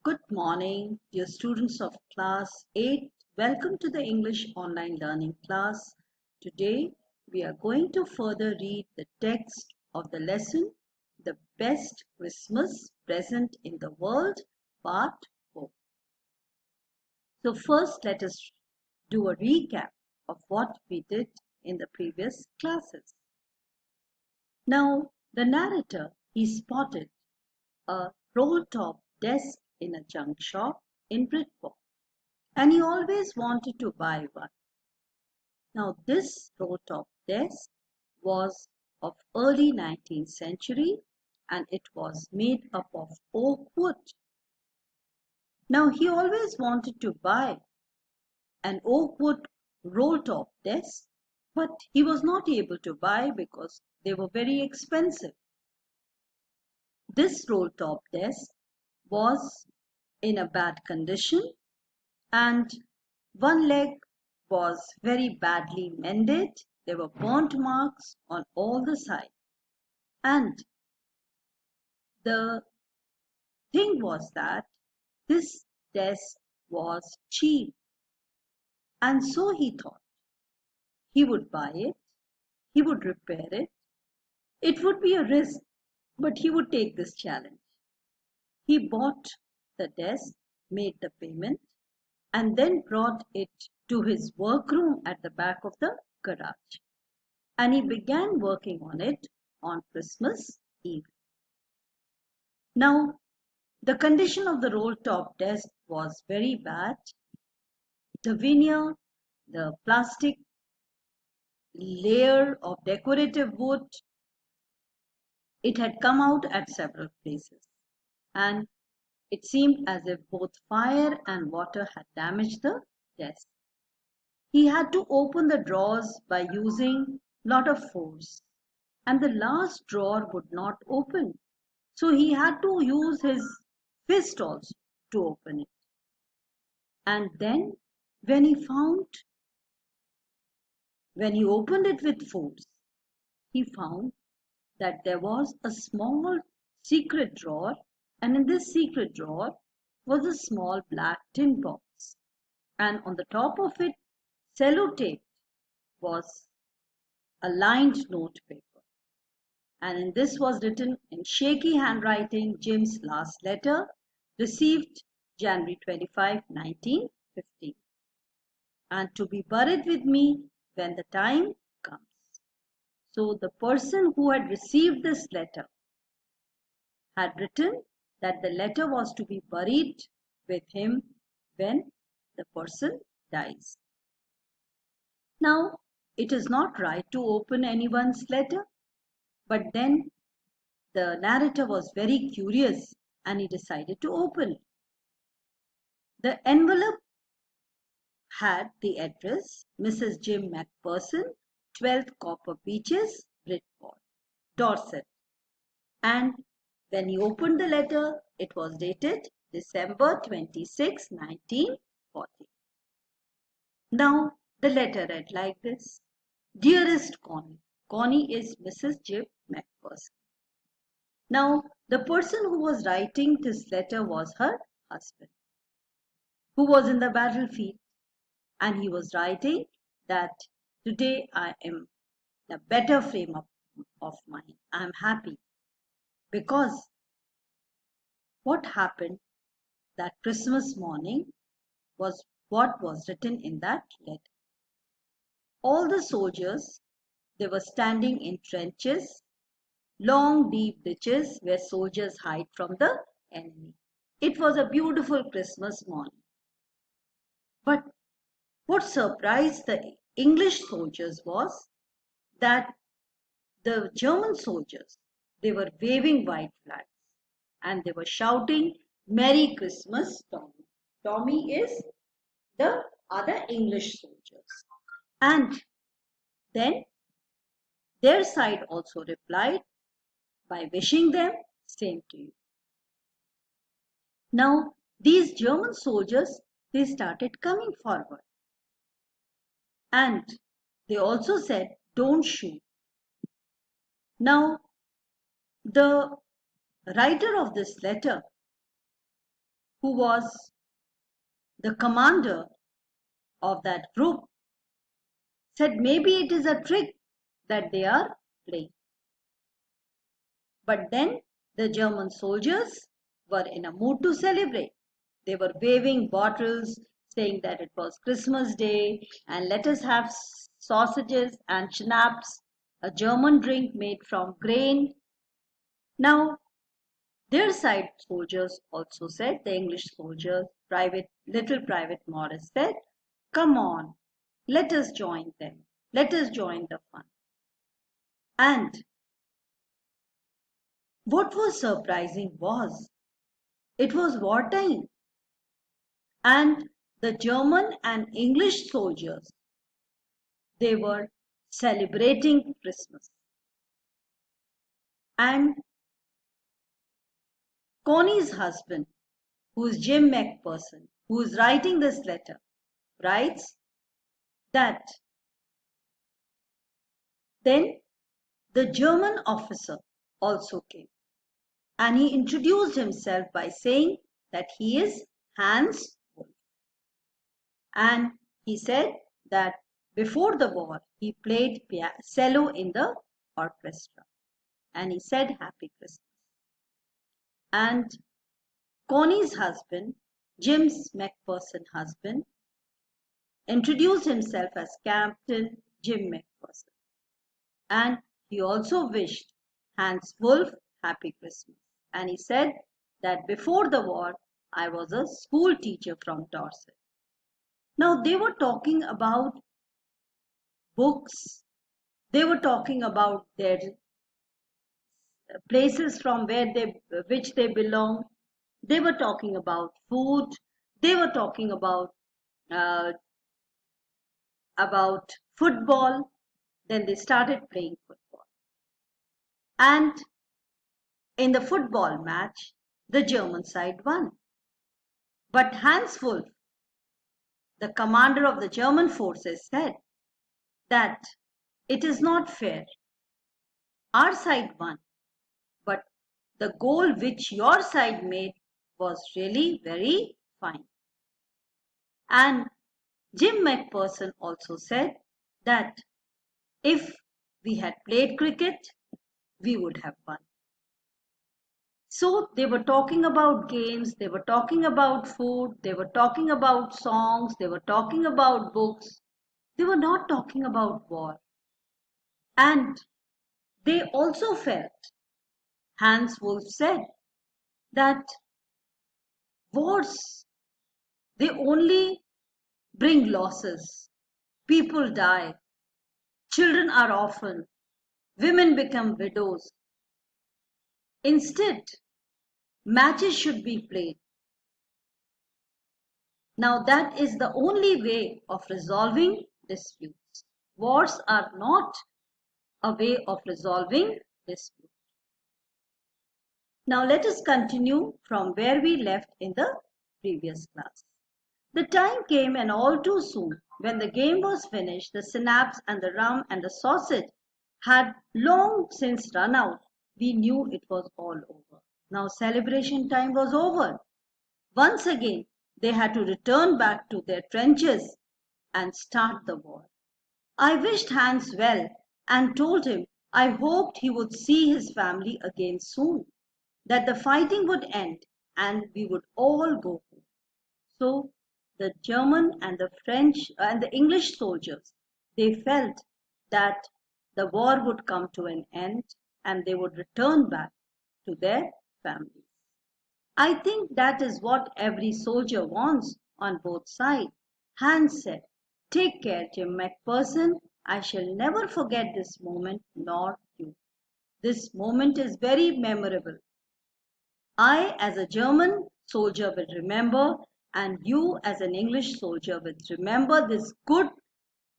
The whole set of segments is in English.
Good morning, dear students of class 8. Welcome to the English online learning class. Today we are going to further read the text of the lesson, The Best Christmas Present in the World, Part 4. So first let us do a recap of what we did in the previous classes. Now, the narrator, he spotted a roll-top desk in a junk shop in Bridport, and he always wanted to buy one. Now, this roll-top desk was of early 19th century and it was made up of oak wood. Now, he always wanted to buy an oak wood roll-top desk, but he was not able to buy because they were very expensive. This roll-top desk was in a bad condition and one leg was very badly mended. There were burnt marks on all the sides. And the thing was that this desk was cheap. And so he thought he would buy it, he would repair it. It would be a risk, but he would take this challenge. He bought the desk, made the payment, and then brought it to his workroom at the back of the garage. And he began working on it on Christmas Eve. Now, the condition of the roll-top desk was very bad. The veneer, the plastic layer of decorative wood, it had come out at several places. And it seemed as if both fire and water had damaged the desk. He had to open the drawers by using a lot of force, and the last drawer would not open. So he had to use his fist also to open it. And then when he opened it with force, he found that there was a small secret drawer, and in this secret drawer was a small black tin box. And on the top of it, cellotape was a lined note paper. And in this was written in shaky handwriting, Jim's last letter, received January 25, 1915. And to be buried with me when the time comes. So the person who had received this letter had written that the letter was to be buried with him when the person dies. Now, it is not right to open anyone's letter, but then the narrator was very curious and he decided to open it. The envelope had the address Mrs. Jim Macpherson, 12th Copper Beeches, Bridport, Dorset. And when he opened the letter, it was dated December 26, 1940. Now, the letter read like this. Dearest Connie. Connie is Mrs. Jim Macpherson. Now, the person who was writing this letter was her husband, who was in the battlefield. And he was writing that today I am in a better frame of mind. I am happy because what happened that Christmas morning was what was written in that letter. All the soldiers, they were standing in trenches, long deep ditches where soldiers hide from the enemy. It was a beautiful Christmas morning. But what surprised the English soldiers was that the German soldiers, they were waving white flags and they were shouting, Merry Christmas, Tommy. Tommy is the other English soldiers. And then their side also replied by wishing them same to you. Now, these German soldiers, they started coming forward. And they also said, don't shoot. Now, the writer of this letter, who was the commander of that group, said maybe it is a trick that they are playing. But then the German soldiers were in a mood to celebrate. They were waving bottles, saying that it was Christmas Day and let us have sausages and schnapps, a German drink made from grain. Now, their side soldiers also said, the English soldiers, little Private Morris said, come on, let us join them. Let us join the fun. And what was surprising was, it was wartime. And the German and English soldiers, they were celebrating Christmas. And Connie's husband, who is Jim McPherson, who is writing this letter, writes that then the German officer also came, and he introduced himself by saying that he is Hans Wolf. And he said that before the war, he played cello in the orchestra. And he said, Happy Christmas. And Connie's husband, Jim's McPherson husband, introduced himself as Captain Jim McPherson. And he also wished Hans Wolf Happy Christmas. And he said that before the war, I was a school teacher from Dorset. Now they were talking about books. They were talking about their places from which they belong. They were talking about food. They were talking uh, about football. Then they started playing football. And in the football match, the German side won. But Hans Wolf, the commander of the German forces, said that it is not fair. Our side won, but the goal which your side made was really very fine. And Jim McPherson also said that if we had played cricket, we would have won. So they were talking about games, they were talking about food, they were talking about songs, they were talking about books. They were not talking about war. And they also felt, Hans Wolf said, that wars, they only bring losses. People die. Children are orphaned. Women become widows. Instead, matches should be played. Now that is the only way of resolving disputes. Wars are not a way of resolving disputes. Now let us continue from where we left in the previous class. The time came, and all too soon, when the game was finished, the schnapps and the rum and the sausage had long since run out. We knew it was all over. Now celebration time was over. Once again, they had to return back to their trenches and start the war. I wished Hans well and told him I hoped he would see his family again soon, that the fighting would end and we would all go home. So the German and the French and the English soldiers, they felt that the war would come to an end and they would return back to their families. I think that is what every soldier wants on both sides. Hans said, Take care, Jim McPherson. I shall never forget this moment, nor you. This moment is very memorable. I, as a German soldier, will remember, and you, as an English soldier, will remember this good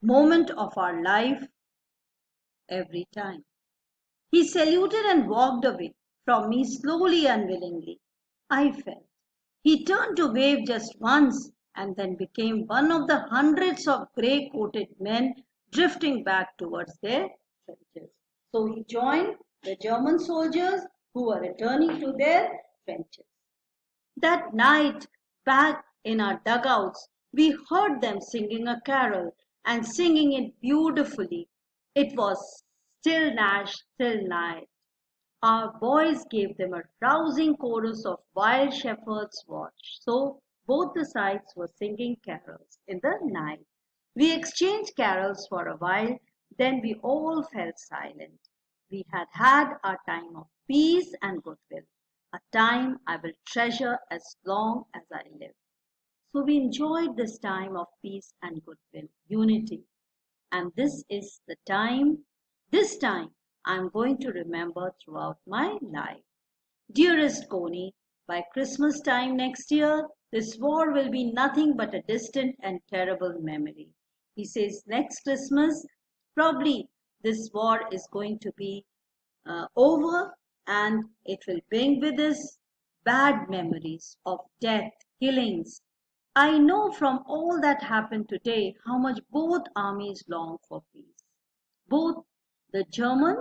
moment of our life every time. He saluted and walked away from me slowly and willingly. I felt. He turned to wave just once and then became one of the hundreds of grey-coated men drifting back towards their trenches. So he joined the German soldiers who were returning to their trenches. That night, back in our dugouts, we heard them singing a carol and singing it beautifully. It was Still Nash, Still Night. Our boys gave them a rousing chorus of Wild Shepherd's Watch. So both the sides were singing carols in the night. We exchanged carols for a while, then we all fell silent. We had had our time of peace and goodwill, a time I will treasure as long as I live. So we enjoyed this time of peace and goodwill, unity. And this time I'm going to remember throughout my life. Dearest Coney, by Christmas time next year, this war will be nothing but a distant and terrible memory. He says next Christmas, probably this war is going to be over and it will bring with us bad memories of death, killings. I know from all that happened today how much both armies long for peace. Both the German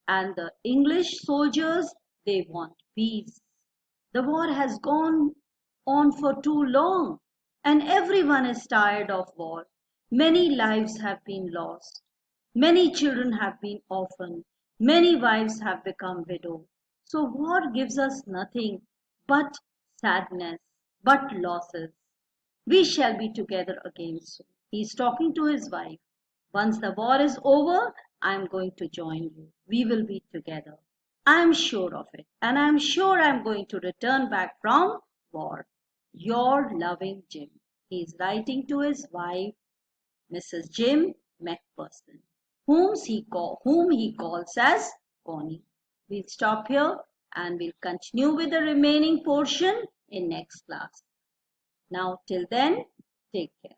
and the English soldiers, they want peace. The war has gone on for too long, and everyone is tired of war. Many lives have been lost. Many children have been orphaned. Many wives have become widows. So war gives us nothing but sadness, but losses. We shall be together again soon. He's talking to his wife. Once the war is over, I'm going to join you. We will be together. I'm sure of it. And I'm sure I'm going to return back from war. Your loving Jim. He's writing to his wife, Mrs. Jim Macpherson, whom he calls as Connie. We'll stop here and we'll continue with the remaining portion in next class. Now, till then, take care.